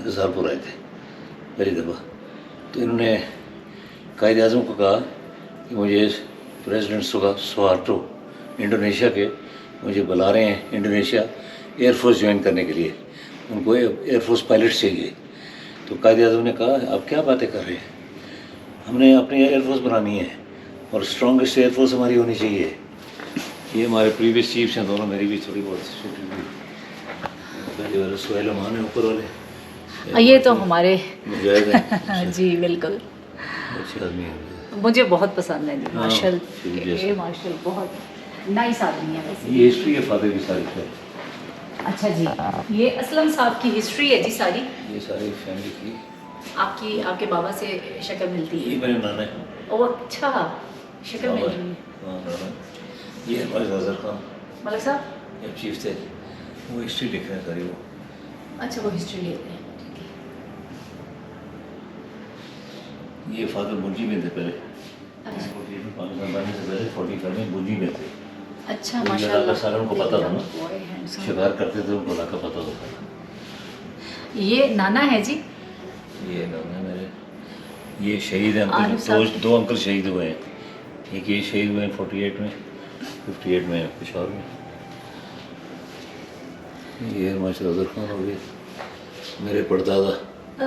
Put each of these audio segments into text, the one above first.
रज़ालपुर आए थे पहली दफ़ा। तो इन्होंने कायद आज़म को कहा कि मुझे प्रेसिडेंट सुहार्टो इंडोनेशिया के मुझे बुला रहे हैं इंडोनेशिया एयरफोर्स ज्वाइन करने के लिए, उनको एयरफोर्स पायलट चाहिए। तो कायद आज़म ने कहा आप क्या बातें कर रहे हैं, हमने अपनी एयरफोर्स बनानी है और स्ट्रॉन्गेस्ट एयरफोर्स हमारी होनी चाहिए। ये हमारे प्रीवियस चीफ्स हैं दोनों, मेरी भी थोड़ी बहुत पहले वाले सोहेल अमान है ऊपर वाले, ये तो हमारे मुजाहिद हैं। जी बिल्कुल, अच्छे आदमी हैं। मुझे बहुत पसंद है जी। हाँ, मार्शल ठीक है। ये मार्शल बहुत नाइस आदमी है वैसे। ये हिस्ट्री है फादर की सारी है, अच्छा जी, ये असलम साहब की हिस्ट्री है जी सारी। ये सारी फैमिली की। आपके बाबा से शक्ल मिलती ये है। मेरे नाना है। ओ अच्छा, शक्ल मिल रही है। हाँ, नाना। ये हमारे अजहर खान मलिक साहब, ये चीफ थे, वो हिस्ट्री लिख रहे हैं सारी वो। अच्छा वो हिस्ट्री लेते हैं। ये फादर मुंजी में थे पहले, अच्छा। पाकिस्तान बनने से पहले 45 में मुंजी में थे। अच्छा मुझे माशाल्लाह, इलाका सारा उनको पता था ना, Boy handsome। शिकार करते थे, उनको इलाका पता होता था। ये नाना है जी। ये नाना मेरे, ये शहीद हैं आरिफ अंकल, साहब। दो अंकल शहीद हुए हैं। एक ये शहीद हुए हैं 48 में, 58 में पेशावर में। ये माशा अजहर खान हो गए मेरे परदादा।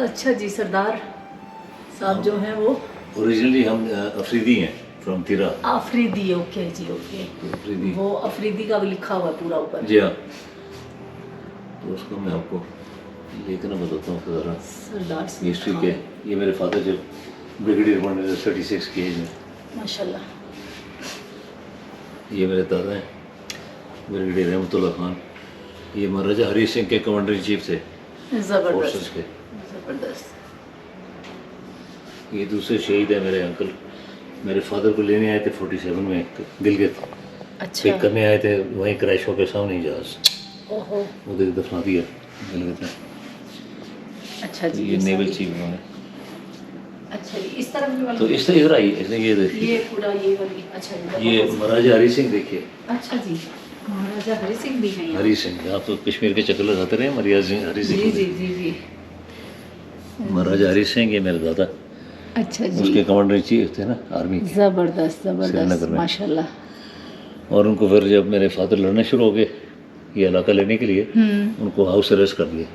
अच्छा जी, सरदार साहब जो हैं वो ओरिजिनली हम अफरीदी हैं, फ्रॉम तिरा। आफरीदी। ओके जी, ओके। अफरीदी, वो अफरीदी का भी लिखा हुआ है पूरा ऊपर। जी हाँ। तो उसको मैं आपको लेकर बताता हूँ ज़रा सरदार हिस्ट्री खान। के। ये मेरे फादर जब ब्रिगेडियर बने थे 36 की एज में। माशाल्लाह। ये मेरे दादा हैं ब्रिगेडियर रहमतुल्लाह खान, ये महाराजा हरी सिंह के कमांडर इन चीफ थे फोर्सेस जबरदस्त के। जबरदस्त। ये दूसरे शहीद है मेरे अंकल, मेरे फादर को लेने आए थे 47 में गिलगित, अच्छा। पिक करने आए थे, वहीं क्रैश हो के सामने ही जहाज ओहो। उधर दफना दिया गिलगित में। अच्छा जी, ये नेवल चीफ उन्होंने। अच्छा जी, इस तरफ भी वाला। तो इस तरह इधर आइए, इसने ये देखिए, ये पूरा ये वाली। अच्छा जी, ये महाराजा हरी सिंह देखिए। अच्छा जी, महाराजा हरि सिंह भी हैं यहाँ। हरी सिंह, आप तो कश्मीर के चक्कर लगाते रहे, महाराजा हरी सिंह। जी जी जी जी। महाराजा हरी सिंह ये मेरे दादा, अच्छा जी, उसके कमांडर इन चीफ थे ना आर्मी के, जबरदस्त श्रीनगर जबरदस्त में। माशाल्लाह। और उनको फिर जब मेरे फादर लड़ने शुरू हो गए ये इलाका लेने के लिए, उनको हाउस अरेस्ट कर दिए,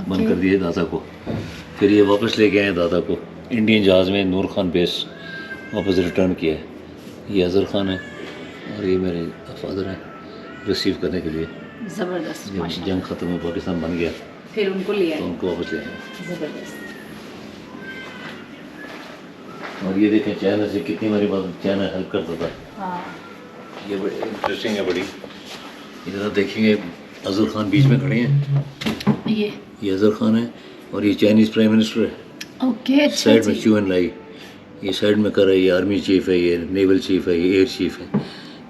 बंद कर दिए दादा को। फिर ये वापस लेके आए दादा को इंडियन जहाज़ में, नूर खान बेस वापस रिटर्न किया। ये अजहर खान है और ये मेरे फादर हैं रिसीव करने के लिए। जबरदस्त जब माशाल्लाह। जंग ख़त्म हुई, पाकिस्तान बन गया, फिर उनको ले तो आए। उनको वापस ले आए। जबरदस्त। और ये देखें चाइना से कितनी बारी बात चाइना हेल्प करता था। हाँ। ये बड़ी इंटरेस्टिंग है बड़ी। इधर आप देखेंगे अजहर खान बीच में खड़े हैं, ये अजहर खान है और ये चाइनीज़ प्राइम मिनिस्टर है। ओके। अच्छा साइड में जी। चू एन लाई, ये साइड में कर रहा है, ये आर्मी चीफ है, ये नेवल चीफ है, ये एयर चीफ है।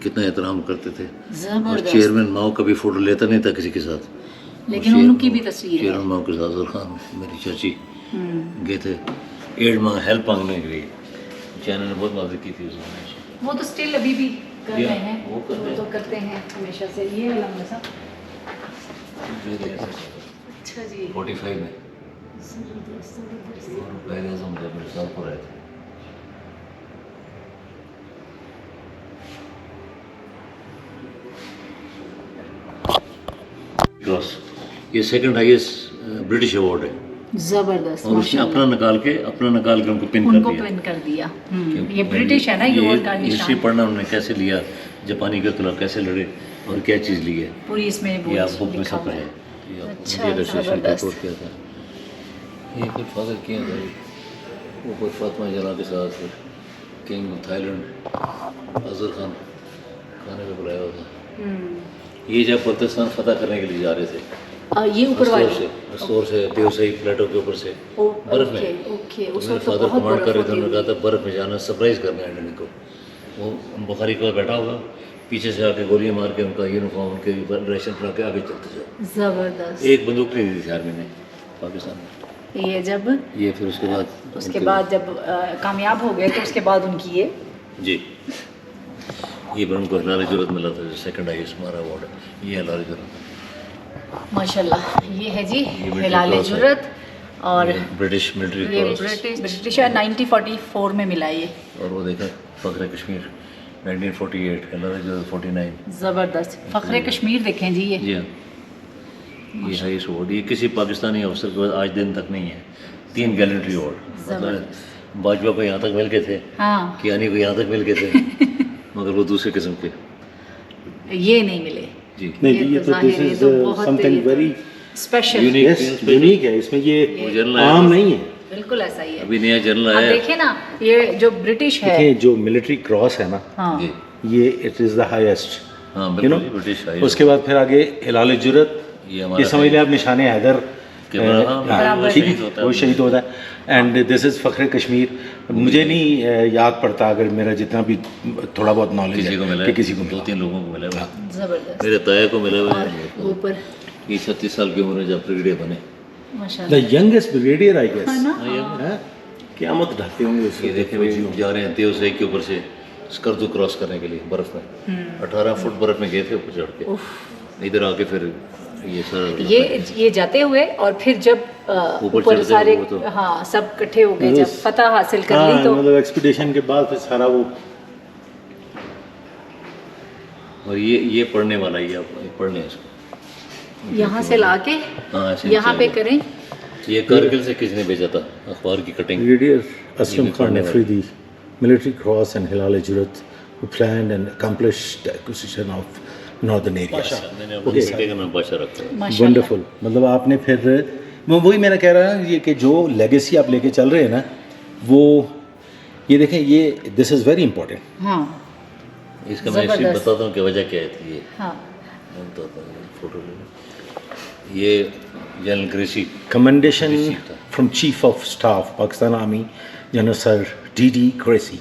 कितना एहतराम करते थे। और जबरदस्त। चेयरमैन माओ कभी फ़ोटो लेता नहीं था किसी के साथ, लेकिन उनकी भी तस्वीर है। चेयरमैन माओ के साथ अजहर खान मेरी चाची गए थे एड मांग हेल्प मांगने के लिए। चाइना ने बहुत मदद की थी उस समय। वो तो स्टिल अभी भी कर या, रहे हैं, वो कर रहे हैं। तो करते हैं हमेशा से। ये वाला मसा। अच्छा जी। 45 में जबरदस्त जबरदस्त। और पहले आज़म जब मिर्ज़ापुर आए थे। क्रॉस, ये सेकंड हाईएस्ट ब्रिटिश अवार्ड है। जबरदस्त और उसने अपना निकाल के उनको पिन कर उनको दिया। पिन कर दिया। क्योंकि ये ब्रिटिश है ना, ये वोट का हिस्ट्री निशान। पढ़ना उन्होंने कैसे लिया, जापानी के खिलाफ कैसे लड़े और क्या चीज़ ली है, पूरी इसमें ये वो आप बुक में लिखा सब हुआ है। है। ये आप अच्छा, इंडिया रजिस्ट्रेशन जबरदस्त। रिपोर्ट किया था। ये फिर फादर किए थे वो कोई फातिमा जला के साथ king of Thailand Azhar Khan खाने पे बुलाया हुआ था। ये जब पाकिस्तान फतह करने के लिए जा रहे थे, ये ऊपर वाले। अस्तौर से देवसई प्लेटो के ऊपर से बर्फ में। ओके। उस मेरे वक्त तो फादर बहुत कमांड कर रहे थे, बर्फ उन्होंने होती कहा था बर्फ़ में जाना, सरप्राइज़ करना है एनिमी को। वो बुखारी के पास बैठा होगा, पीछे से आके गोलियां मार के उनका यूनिफॉर्म उनके ड्रेशन पहना के आगे चलते जाओ। जबरदस्त। एक बंदूक नहीं दी थी आर्मी ने पाकिस्तान में। ये जब ये फिर उसके बाद जब कामयाब हो गए तो उसके बाद उनकी ये जी ये फिर उनको हिलाल जुर्रत मिला था, जो सेकंड हाईएस्ट हमारा अवार्ड है, ये हिलाल जुर्रत। माशाल्लाह। ये है जी मिलिट्री हिलाल क्रॉस है। जुर्रत। और ब्रिटिश मिलिट्री ये क्रॉस, ब्रिटिश 1944 में मिला ये। और वो देखा फ़ख्र कश्मीर 1948, कलर जो 49। ज़बरदस्त फ़ख्र कश्मीर देखें जी ये। जी हाँ, ये हाईएस्ट अवार्ड, ये किसी पाकिस्तानी अफसर के पास आज दिन तक नहीं है। 3 गैलेंट्री अवार्ड, मतलब बाजवा को यहाँ तक मिल गए थे, हाँ कियानी को यहाँ तक मिल गए थे, मगर वो दूसरे किस्म के। ये नहीं मिले जी नहीं ये ये तो तो दिस ज़ाहिर है, इज तो बहुत समथिंग ये तो वेरी स्पेशल। यूनिक है, इसमें ये जनरल आम नहीं है। बिल्कुल ऐसा ही है। अभी नया जनरल अब आया देखें ना ये जो ब्रिटिश है, देखिए जो मिलिट्री क्रॉस है ना, हाँ जी, ये इट इज़ द हाईएस्ट, हाँ यू बिल्कुल नो। जी, ब्रिटिश है उसके बाद फिर आगे हिलाल जुरत, ये ये हमारा समझ लिया आप निशान हैदर के बराबर, बराबर ठीक शहीद होता है, है। वो शहीद होता है। And this is Fakhr Kashmir. मुझे नहीं याद पड़ता, अगर मेरा जितना भी थोड़ा बहुत नॉलेज किसी को मिला है है, कि किसी को मिला। 2-3 लोगों को मिला है। जबरदस्त। मेरे ताया को मिला हुआ और है, ऊपर ये 36 साल की उम्र में जब ब्रिगेडियर बने। माशाल्लाह the youngest brigadier I guess, है ना। क़यामत ढाते होंगे उस ये देखे भाई जा रहे हैं देव से के ऊपर से स्कर्दू क्रॉस करने के लिए बर्फ में, 18 फुट बर्फ में गए थे ऊपर चढ़ के, इधर आके फिर ये सर ये जाते हुए और फिर जब ऊपर चढ़ते सारे हुए वो तो- हाँ सब इकट्ठे हो गए, जब फतह हासिल कर ली तो मतलब एक्सपीडिशन के बाद फिर सारा वो और ये पढ़ने वाला ही आप पढ़ लें इसको। यहाँ से लाके हाँ ऐसे यहाँ पे चलेगा। करें। ये कारगिल से किसने भेजा था अखबार की कटिंग? ब्रिगेडियर असलम भी खान पढ़ने वाले। Afridi, military cross and Hilal Jurat, who planned and accomplished the acquisition of northern areas. मैंने अपने बेटे का नाम बादशाह रखा है। माशाल्लाह वंडरफुल। मतलब आपने फिर वही मैंने कह रहा है ये कि जो लेगेसी आप लेके चल रहे हैं ना, वो ये देखें, ये दिस इज़ वेरी इंपॉर्टेंट। हाँ इसका मैं हिस्ट्री जबरदस्त। बताता हूँ कि वजह क्या है। ये हाँ मैं बताता हूँ, फोटो ले लो। ये general Gracey Commendation Received. from Chief of Staff, Pakistan Army, General Sir D.D. Gracie,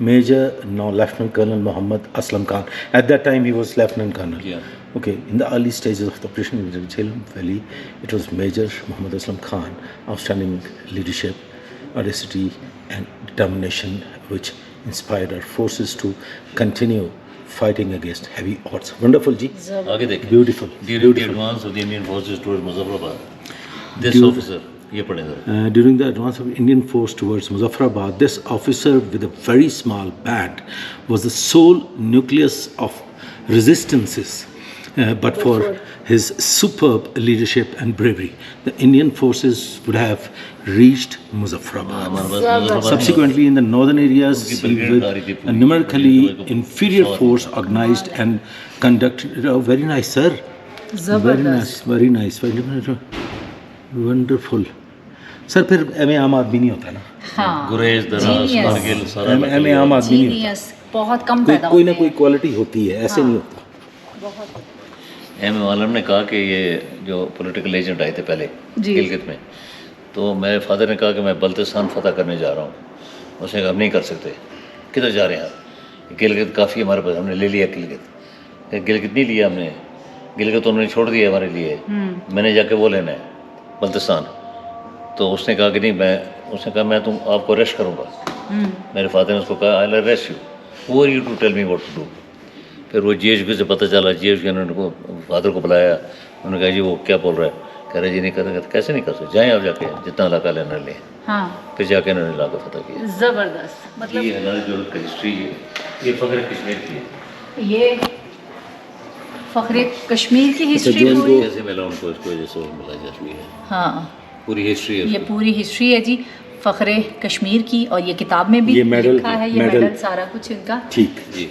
Major now Lieutenant Colonel Muhammad Aslam Khan. At that time, he was Lieutenant Colonel. Yeah. Okay, in the early stages of the operation in Jhelum Valley, it was Major Muhammad Aslam Khan, outstanding leadership, audacity, and determination, which inspired our forces to continue fighting against heavy odds. Wonderful, ji. आगे देखें। Beautiful. During the advance of the Indian forces towards Muzaffarabad, this officer, ये पढ़े जरा। During the advance of Indian force towards Muzaffarabad, this officer with a very small band was the sole nucleus of resistances. But for his superb leadership and bravery, the Indian forces would have reached Muzaffarabad. हमारे पास Muzaffarabad Subsequently, in the northern areas, उनकी he brigade with आ रही थी a पूरी, numerically brigade inferior को force organized and conducted. Oh, very nice, sir. Very nice, very nice, very wonderful. Sir फिर M आम आदमी नहीं होता ना, हाँ गुरेज, दराज, Genius. कारगिल, सारा एम आम आदमी नहीं होता, जीनियस बहुत कम कोई पैदा कोई ना होते कोई हैं। क्वालिटी होती है, ऐसे नहीं होता। बहुत एम आलम ने कहा कि ये जो पॉलिटिकल एजेंट आए थे पहले जी। गिलगित में, तो मेरे फादर ने कहा कि मैं बल्तिस्तान फतह करने जा रहा हूँ। उसने कहा हम नहीं कर सकते। किधर जा रहे हैं आप? गिलगित काफ़ी हमारे पास, हमने ले लिया गिलगित। गिलगित नहीं लिया हमने, गिलगित तो उन्होंने छोड़ दिया हमारे लिए, मैंने जाके वो लेना है बल्तिस्तान। तो उसने कहा कि नहीं, उसने कहा मैं आपको अरेस्ट करूँगा। मेरे फादर ने उसको कहा I will arrest you, who are you to tell me what to do. फिर वो जीएचबी से पता चला, जीएचबी ने उनको फादर को बुलाया, उन्होंने कहा जी वो क्या बोल रहा है, कह रहे जी नहीं कर रहे। कैसे नहीं कर सकते, जाएँ आप जाके जितना इलाका लेना लें। हाँ फिर जाके उन्होंने इलाका फतह किया। जबरदस्त। मतलब ये हमारी जो हिस्ट्री है, ये फ़ख्र कश्मीर की है। ये फ़ख्र कश्मीर की हिस्ट्री जो पूरी, कैसे मिला उनको, इसको वजह से मिला जाती है, हाँ पूरी हिस्ट्री है ये उसकी। पूरी हिस्ट्री है जी फ़ख्र कश्मीर की। और ये किताब में भी ये मेडल- लिखा है, ये मेडल। मेडल सारा कुछ इनका। ठीक, जी,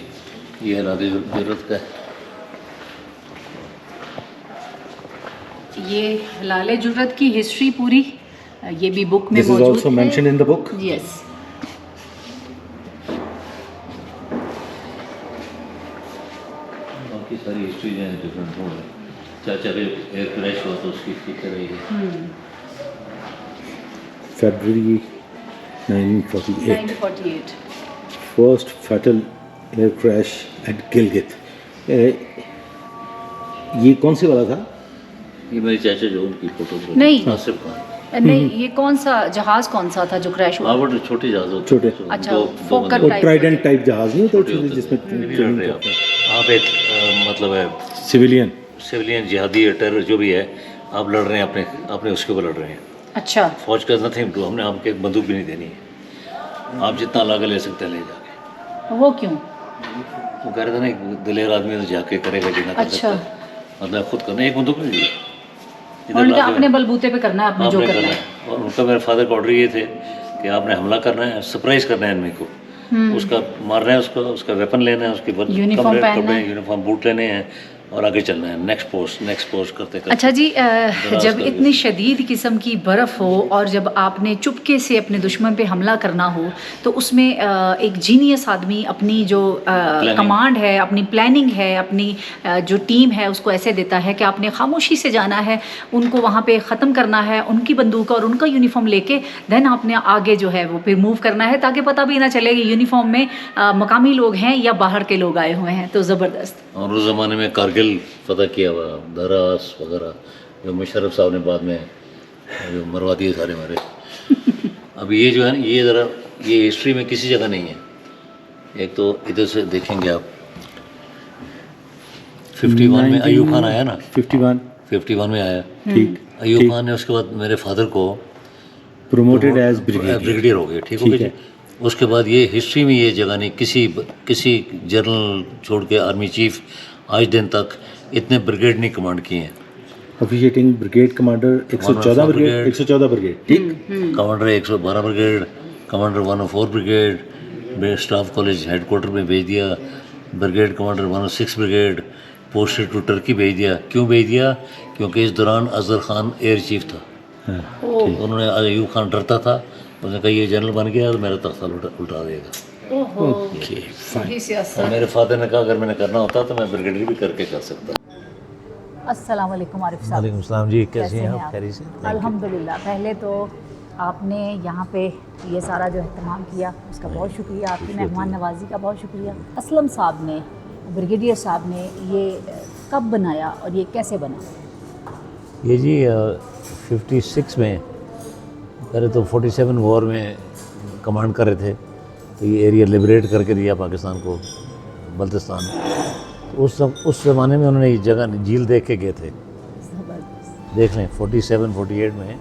ये है नादी ज़रूरत का है। ये हिलाल जुर्रत की हिस्ट्री पूरी ये भी बुक में दिस इज मौजूद आल्सो है। Mentioned in the book. Yes बाकी सारी हिस्ट्री जो है डिफरेंट हो है। चाचा के एयर क्रैश हुआ तो उसकी फिक्र रही है। February 1948, 1948 first fatal air crash at Gilgit. ये कौन से वाला था? ये मेरे चाचा जो उनकी फोटो नहीं। आसिफ खान, नहीं, ये कौन सा जहाज कौन सा था जो क्रैश हुआ? आवड़ छोटे जहाज होते छोटे। हैं, अच्छा, दो फोकर बंदे वो टाइप ट्राइडेंट टाइप जहाज नहीं छोटे होता होते जिसमें थे। नहीं लड़ ट्रेनिंग रहे करते हैं। आप एक मतलब है सिविलियन। सिविलियन जिहादी टेरर जो भी है, आप लड़ रहे हैं अपने अपने उसके ऊपर लड़ रहे हैं। अच्छा, फौज का नथिंग टू, हमने आपको एक बंदूक भी नहीं देनी है, आप जितना लागे ले सकते हैं ले जाके। वो क्यों? वो कह रहे थे ना, एक दिलेर आदमी तो जाके करेगा जितना कर अच्छा। सकता है, मतलब खुद करना, एक बंदूक नहीं दी। और उनका अपने बलबूते पे करना है, आपने जो आपने करना करना है। है। और उनका, मेरे फादर का ऑर्डर ये थे कि आपने हमला करना है, सरप्राइज करना है एनिमी को, उसका मारना है, उसका वेपन लेना है, उसके यूनिफॉर्म पहनना कपड़े, है। यूनिफॉर्म, बूट लेने हैं और आगे चलना है, नेक्स्ट पोस्ट करते करते। अच्छा जी, दराज जब करके। इतनी शदीद किस्म की बर्फ़ हो और जब आपने चुपके से अपने दुश्मन पे हमला करना हो, तो उसमें एक जीनियस आदमी अपनी जो कमांड है, अपनी प्लानिंग है, अपनी जो टीम है उसको ऐसे देता है कि आपने खामोशी से जाना है, उनको वहाँ पे ख़त्म करना है, उनकी बंदूक और उनका यूनिफॉर्म लेके देन आपने आगे जो है वो फिर मूव करना है, ताकि पता भी ना चले कि यूनिफॉर्म में मकामी लोग हैं या बाहर के लोग आए हुए हैं। तो ज़बरदस्त। और उस ज़माने में कारगिल फतह किया हुआ, दरास वगैरह, जो मुशर्रफ साहब ने बाद में जो मरवा दिए सारे हमारे। अब ये जो है ना, ये ज़रा, ये हिस्ट्री में किसी जगह नहीं है। एक तो इधर से देखेंगे आप, 51 में अयूब खान आया ना, 51 में आया, ठीक, अयूब खान ने उसके बाद मेरे फादर को promoted as brigadier. ब्रिगेडियर हो गए, ठीक हो ठीक गया जी। उसके बाद ये हिस्ट्री में ये जगह नहीं, किसी जनरल छोड़ के आर्मी चीफ आज दिन तक इतने ब्रिगेड नहीं कमांड किए हैं। Officiating brigade commander 114 brigade, 114 brigade, ठीक, commander 112 brigade, commander 104 brigade, staff college headquarter में भेज दिया, brigade commander 106 brigade posted to Turkey भेज दिया। क्यों भेज दिया? क्योंकि इस दौरान अजहर खान एयर चीफ था। उन्होंने, अयूब खान डरता था, उसने कहा ये जनरल बन गया तो मेरा तख्ता उल्टा देगा। ओहो, okay, सही सियासत। और मेरे फादर ने कहा अगर मैंने करना होता तो मैं ब्रिगेडियर भी करके कर सकता। अस्सलाम वालेकुम आरिफ साहब। वालेकुम सलाम जी, कैसे हैं आप? खैरियत से? अल्हम्दुलिल्लाह। पहले तो आपने यहाँ पे ये सारा जो अहतमाम किया उसका बहुत शुक्रिया, आपकी मेहमान नवाजी का बहुत शुक्रिया। असलम साहब ने, ब्रिगेडियर साहब ने ये कब बनाया और ये कैसे बना? ये जी 56 में, पहले तो 47 वॉर में कमांड कर रहे थे, तो ये एरिया लिबरेट करके दिया पाकिस्तान को, बल्तिस्तान। तो उस ज़माने में उन्होंने ये जगह झील देख के गए थे, ज़बरदस्त। देख लें 47-48 में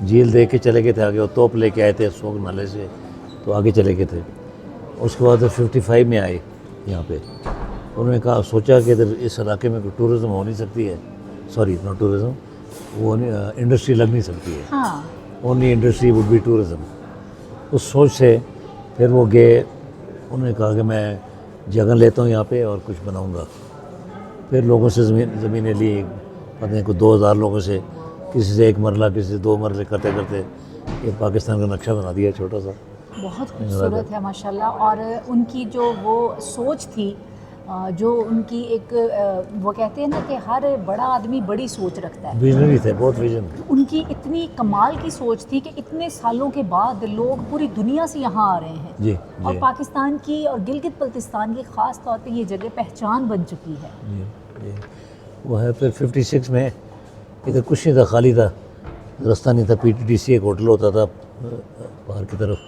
झील देख के चले गए थे आगे, और तोप लेके आए थे सोग नाले से, तो आगे चले गए थे। उसके बाद 55 में आए यहाँ पे, उन्होंने कहा, सोचा कि इधर इस इलाके में कोई टूरिज़म हो नहीं सकती है, सॉरी नॉट टूरिज़म, वो इंडस्ट्री लग नहीं सकती है, हाँ, only industry would be tourism. उस सोच से फिर वो गए, उन्होंने कहा कि मैं जगह लेता हूँ यहाँ पे और कुछ बनाऊँगा। फिर लोगों से ज़मीनें ली, पता नहीं कोई 2000 लोगों से, किसी से 1 मरला, किसी से 2 मरले, करते करते ये पाकिस्तान का नक्शा बना दिया छोटा सा। बहुत खूबसूरत है माशाल्लाह। और उनकी जो वो सोच थी, जो उनकी एक वो कहते हैं ना कि हर बड़ा आदमी बड़ी सोच रखता है, विजनरी थे, बहुत विजन। उनकी इतनी कमाल की सोच थी कि इतने सालों के बाद लोग पूरी दुनिया से यहाँ आ रहे हैं जी और जी पाकिस्तान की और गिलगित बल्तिस्तान की ख़ास तौर पे ये जगह पहचान बन चुकी है। जी जी। वो है फिर 56 में इधर कुछ नहीं था, खाली था, रास्ता नहीं था, PTDC एक होटल होता था बाहर की तरफ,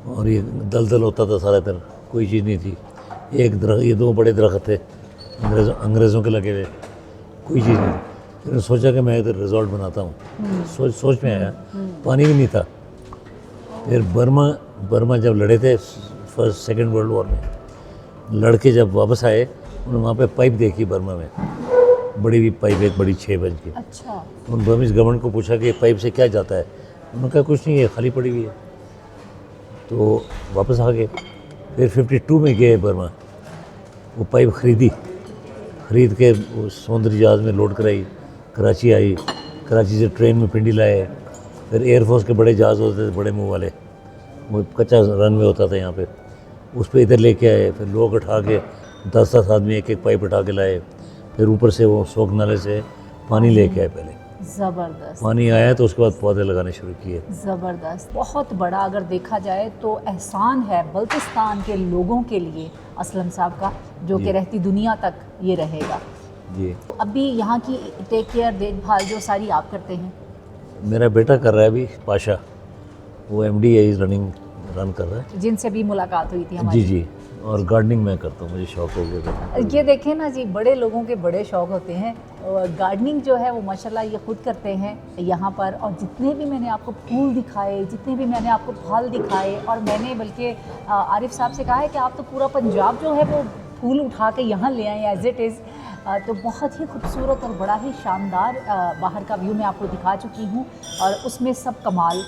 और ये दलदल होता था सारा इधर, कोई चीज़ नहीं थी। एक दरख्त, ये 2 बड़े दरख्त थे अंग्रेज़ों के लगे हुए, कोई चीज़ नहीं थी। फिर सोचा कि मैं इधर रिजॉर्ट बनाता हूँ, सोच में आया, पानी भी नहीं था। फिर बर्मा जब लड़े थे सेकेंड वर्ल्ड वॉर में, लड़के जब वापस आए, उन्होंने वहाँ पे पाइप देखी बर्मा में, बड़ी भी पाइप, एक बड़ी 6 इंच की। अच्छा, उन बर्मीज गवर्नमेंट को पूछा कि पाइप से क्या जाता है, उन्होंने कहा कुछ नहीं है, खाली पड़ी हुई है। तो वापस आ गए। फिर 52 में गए बर्मा, वो पाइप खरीद के वो समुद्री जहाज़ में लोड कराई, कराची आई, कराची से ट्रेन में पिंडी लाए। फिर एयरफोर्स के बड़े जहाज़ होते थे, बड़े मुंह वाले, वो कच्चा रनवे होता था यहाँ पे, उस पर इधर लेके आए। फिर लोग उठा के 10-10 आदमी एक पाइप उठा के लाए। फिर ऊपर से वो सोग नाले से पानी लेके आए। पहले ज़बरदस्त। पानी आया तो उसके बाद पौधे लगाने शुरू किए। ज़बरदस्त। बहुत बड़ा अगर देखा जाए तो एहसान है बल्तिस्तान के लोगों के लिए असलम साहब का, जो कि रहती दुनिया तक ये रहेगा। जी, अभी यहाँ की टेक केयर, देखभाल जो सारी आप करते हैं? मेरा बेटा कर रहा है अभी, पाशा, वो MD है, रन कर रहा है। जिनसे भी मुलाकात हुई थी जी हमारी। जी, और गार्डनिंग मैं करता हूँ, मुझे शौक हो गया। ये देखें ना जी, बड़े लोगों के बड़े शौक होते हैं। और गार्डनिंग जो है वो माशाल्लाह ये खुद करते हैं यहाँ पर। और जितने भी मैंने आपको फूल दिखाए, जितने भी मैंने आपको फल दिखाए, और मैंने बल्कि आरिफ साहब से कहा है कि आप तो पूरा पंजाब जो है वो फूल उठा के यहाँ ले आए एज इट इज़। तो बहुत ही खूबसूरत और बड़ा ही शानदार बाहर का व्यू मैं आपको दिखा चुकी हूँ, और उसमें सब कमाल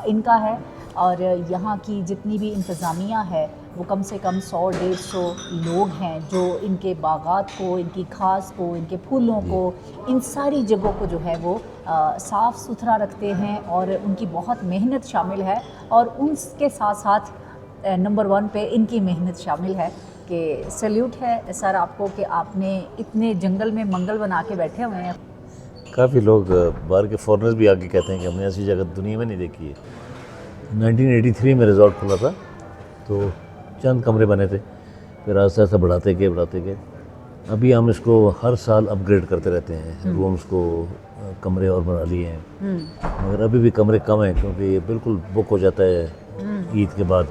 इनका है। और यहाँ की जितनी भी इंतज़ामिया है वो कम से कम 100-150 लोग हैं जो इनके बागात को, इनकी घास को, इनके फूलों को, इन सारी जगहों को जो है वो साफ़ सुथरा रखते हैं, और उनकी बहुत मेहनत शामिल है। और उनके साथ साथ नंबर 1 पे इनकी मेहनत शामिल है कि सैल्यूट है सर आपको कि आपने इतने जंगल में मंगल बना के बैठे हुए हैं। काफ़ी लोग बाहर के फॉरेनर्स भी आके कहते हैं कि हमने ऐसी जगह दुनिया में नहीं देखी है। 1983 में रिजॉर्ट खुला था, तो चंद कमरे बने थे, फिर आस्ते आस्ते बढ़ाते गए। अभी हम इसको हर साल अपग्रेड करते रहते हैं, रूम्स को, कमरे और बना लिए हैं। मगर अभी भी कमरे कम हैं क्योंकि ये बिल्कुल बुक हो जाता है ईद के बाद,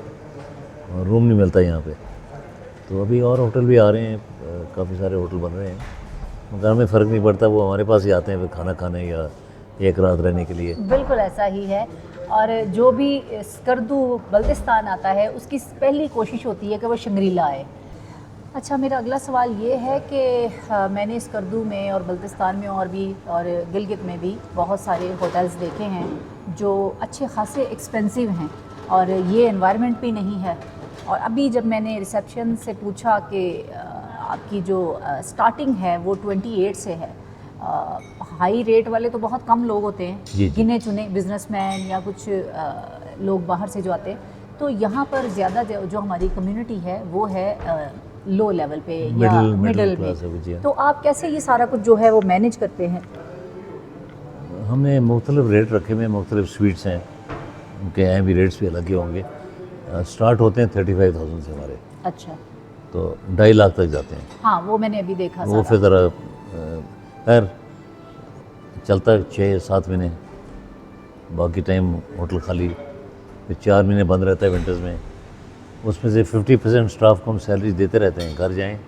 और रूम नहीं मिलता यहाँ पे। तो अभी और होटल भी आ रहे हैं, काफ़ी सारे होटल बन रहे हैं, मगर हमें फ़र्क नहीं पड़ता, वो हमारे पास ही आते हैं फिर खाना खाने या एक रात रहने के लिए। बिल्कुल ऐसा ही है। और जो भी स्कर्दू बल्तिस्तान आता है उसकी पहली कोशिश होती है कि वो शंग्रीला आए। अच्छा, मेरा अगला सवाल ये है कि मैंने स्कर्दू में और बल्तिस्तान में और गिलगित में भी बहुत सारे होटल्स देखे हैं जो अच्छे खासे एक्सपेंसिव हैं, और ये एनवायरनमेंट भी नहीं है। और अभी जब मैंने रिसेप्शन से पूछा कि आपकी जो स्टार्टिंग है वो 28 से है, हाई रेट वाले तो बहुत कम लोग होते हैं, गिने चुने बिजनेसमैन या कुछ लोग बाहर से जो आते हैं, तो यहाँ पर ज़्यादा जो हमारी कम्युनिटी है वो है लो लेवल पे या मिडल में। तो आप कैसे ये सारा कुछ जो है वो मैनेज करते हैं? हमने मुख्तलिफ रेट रखे हुए हैं, मुख्तलिफ स्वीट्स हैं, उनके यहाँ भी रेट्स भी अलग ही होंगे। स्टार्ट होते हैं 35,000 से हमारे। अच्छा, तो 2.5 लाख तक जाते हैं। हाँ, वो मैंने अभी देखा। वो फिर ज़रा खैर चलता 6-7 महीने, बाकी टाइम होटल खाली, फिर 4 महीने बंद रहता है विंटर्स में। उसमें से 50% स्टाफ को हम सैलरी देते रहते हैं, घर जाएं,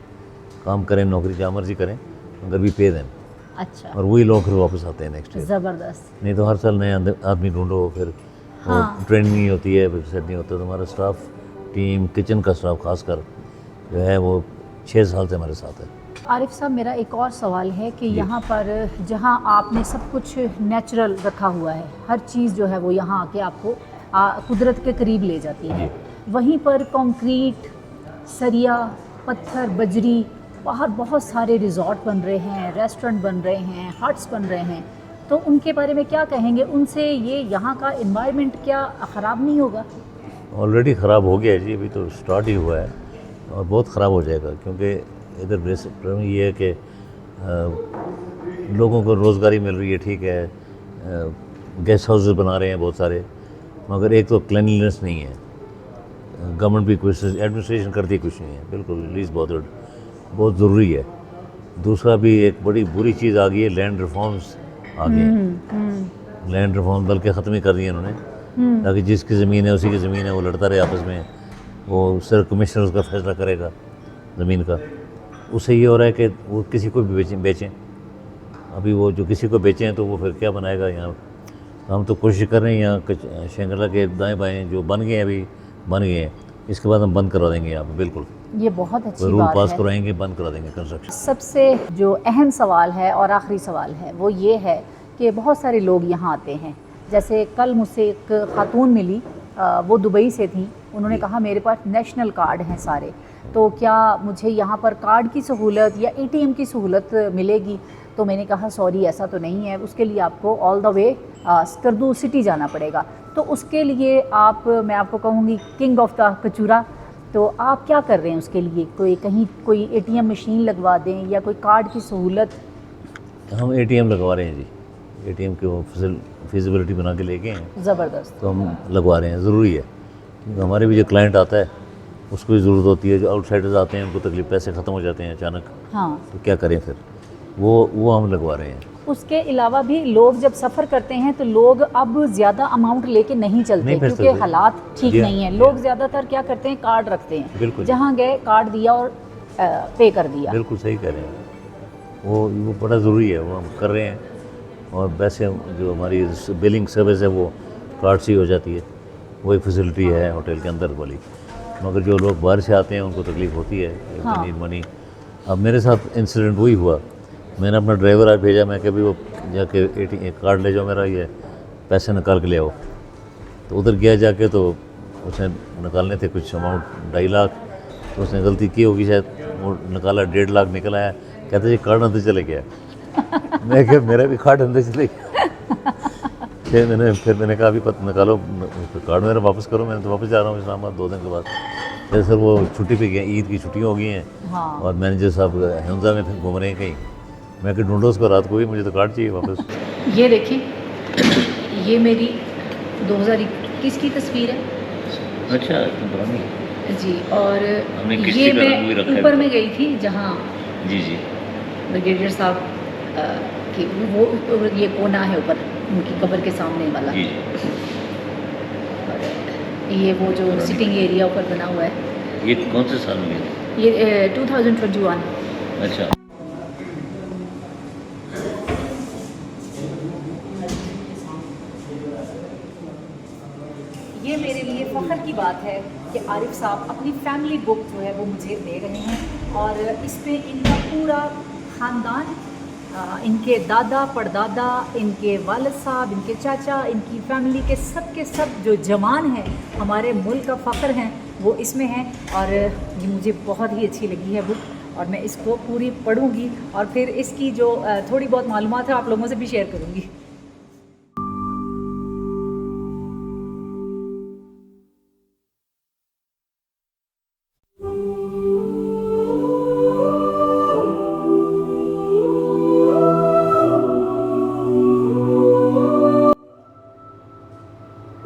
काम करें, नौकरी जहाँ मर्जी करें, मगर भी पे दें। अच्छा, और वही लोग फिर वापस आते हैं नेक्स्ट ईयर। ज़बरदस्त। नहीं तो हर साल नए आदमी ढूंढो, फिर ट्रेनिंग नहीं होती है, फिर सेट नहीं होता। तो हमारा स्टाफ टीम, किचन का स्टाफ खासकर जो है वो 6 साल से हमारे साथ है। आरिफ साहब, मेरा एक और सवाल है कि यहाँ पर जहाँ आपने सब कुछ नेचुरल रखा हुआ है, हर चीज़ जो है वो यहाँ आके आपको कुदरत के करीब ले जाती है, वहीं पर कंक्रीट, सरिया, पत्थर, बजरी, बाहर बहुत सारे रिजॉर्ट बन रहे हैं, रेस्टोरेंट बन रहे हैं, हट्स बन रहे हैं, तो उनके बारे में क्या कहेंगे? उनसे ये यहाँ का एनवायरनमेंट क्या ख़राब नहीं होगा? ऑलरेडी ख़राब हो गया है जी, अभी तो स्टार्ट ही हुआ है और बहुत ख़राब हो जाएगा, क्योंकि इधर प्रॉब्लम ये है कि लोगों को रोज़गारी मिल रही है, ठीक है, गेस्ट हाउसेस बना रहे हैं बहुत सारे, मगर एक तो क्लीनलीनेस नहीं है, गवर्नमेंट भी कुछ, एडमिनिस्ट्रेशन करती कुछ नहीं है, बिल्कुल लीस्ट बॉदर्ड, बहुत ज़रूरी है। दूसरा भी एक बड़ी बुरी चीज़ आ गई है, लैंड रिफॉर्म्स आ गए हैं। लैंड रिफॉर्म बल्कि ख़त्म ही कर दिए इन्होंने, ताकि जिसकी ज़मीन है उसी की ज़मीन है, वो लड़ता रहे आपस में, वो सिर्फ कमिश्नर उसका फैसला करेगा ज़मीन का। उससे ये हो रहा है कि वो किसी को भी बेचें। अभी वो जो किसी को बेचें हैं तो वो फिर क्या बनाएगा यहाँ। हम तो कोशिश कर रहे हैं यहाँ शंगरला के दाएँ बाएँ जो बन गए हैं, अभी बन गए हैं, इसके बाद हम बंद करवा देंगे यहाँ पे, बिल्कुल। ये बहुत अच्छी रूल बात पास है। करवाएंगे, बंद करा देंगे कंस्ट्रक्शन। सबसे जो अहम सवाल है और आखिरी सवाल है वो ये है कि बहुत सारे लोग यहाँ आते हैं, जैसे कल मुझसे एक खातून मिली, वो दुबई से थी, उन्होंने कहा मेरे पास नेशनल कार्ड हैं सारे, तो क्या मुझे यहाँ पर कार्ड की सहूलत या एटीएम की सहूलत मिलेगी? तो मैंने कहा सॉरी, ऐसा तो नहीं है, उसके लिए आपको all the way Skardu city जाना पड़ेगा। तो उसके लिए मैं आपको कहूँगी किंग ऑफ द कचूरा, तो आप क्या कर रहे हैं उसके लिए? कोई एटीएम मशीन लगवा दें या कोई कार्ड की सहूलत? हम एटीएम लगवा रहे हैं जी, एटीएम की वो फिजिबिलिटी बना के लेके हैं, ज़बरदस्त। तो हम लगवा रहे हैं, ज़रूरी है, क्योंकि हमारे भी जो क्लाइंट आता है उसको भी ज़रूरत होती है, जो आउटसाइडर्स आते हैं उनको तकलीफ, पैसे ख़त्म हो जाते हैं अचानक, हाँ, तो क्या करें फिर, वो हम लगवा रहे हैं। उसके अलावा भी लोग जब सफ़र करते हैं तो लोग अब ज़्यादा अमाउंट लेके नहीं चलते नहीं फिर क्योंकि सकते। हालात ठीक जी, नहीं है। लोग ज़्यादातर क्या करते हैं, कार्ड रखते हैं, बिल्कुल। जहाँ गए कार्ड दिया और पे कर दिया। बिल्कुल सही कह रहे हैं, वो बड़ा ज़रूरी है, वो हम कर रहे हैं। और वैसे जो हमारी बिलिंग सर्विस है वो कार्ड से ही हो जाती है, वही फैसिलिटी है होटल के अंदर वाली। मगर जो लोग बाहर से आते हैं उनको तकलीफ़ होती है, हाँ। Need money. अब मेरे साथ इंसिडेंट वही हुआ, मैंने अपना ड्राइवर आज भेजा, मैं कभी वो जाके ATM कार्ड ले जाओ मेरा, ये पैसे निकाल के ले आओ। तो उधर गया जाके तो उसने निकालने थे कुछ अमाउंट 2.5 लाख, तो उसने गलती की होगी शायद, वो निकाला 1.5 लाख निकल आया, कहते जी कार्ड अंदर चले गया। मैं क्या, मेरा भी कार्ड अंदर चले गया। फिर मैंने कहा अभी निकालो कार्ड मेरा वापस करो, मैंने तो वापस जा रहा हूँ इस्लामाबाद 2 दिन के बाद। फिर सर वो छुट्टी पे गए, ईद की छुट्टियाँ हो गई हैं। हाँ। और मैनेजर साहब हिंजा में घूम रहे हैं कहीं, मैं कि ढूंढो उसको, रात को ही मुझे तो कार्ड चाहिए वापस। ये देखिए, ये मेरी 2021 की तस्वीर है अच्छा, इतना पुरानी है। जी। और हमने किस्ती ये का रंग भी रखा मैं है। ऊपर में गई थी जहाँ जी जी। ब्रिगेडियर साहब की वो ये कोना है ऊपर उनकी कब्र के सामने वाला। जी जी। और ये वो जो सिटिंग एरिया ऊपर बना हुआ है, ये कौन से साल में है? ये 2021। अच्छा। ये मेरे लिए फ़ख्र की बात है कि आरिफ साहब अपनी फैमिली बुक जो है वो मुझे दे रहे हैं, और इसमें इनका पूरा ख़ानदान, इनके दादा परदादा, इनके वालिद साहब, इनके चाचा, इनकी फैमिली के सब जो जवान हैं, हमारे मुल्क का फ़ख्र हैं, वो इसमें हैं। और ये मुझे बहुत ही अच्छी लगी है बुक, और मैं इसको पूरी पढ़ूँगी और फिर इसकी जो थोड़ी बहुत मालूमात है आप लोगों से भी शेयर करूँगी।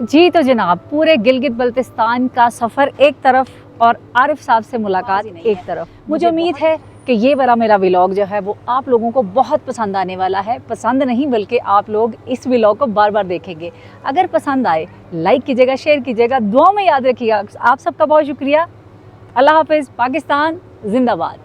जी तो जनाब, पूरे गिलगित बल्तिस्तान का सफ़र एक तरफ और आरिफ साहब से मुलाकात एक तरफ। मुझे उम्मीद है कि ये वाला मेरा व्लॉग जो है वो आप लोगों को बहुत पसंद आने वाला है। पसंद नहीं बल्कि आप लोग इस व्लॉग को बार बार देखेंगे। अगर पसंद आए लाइक कीजिएगा, शेयर कीजिएगा, दुआ में याद रखिएगा। आप सबका बहुत शुक्रिया। अल्लाह हाफ़िज़। पाकिस्तान जिंदाबाद।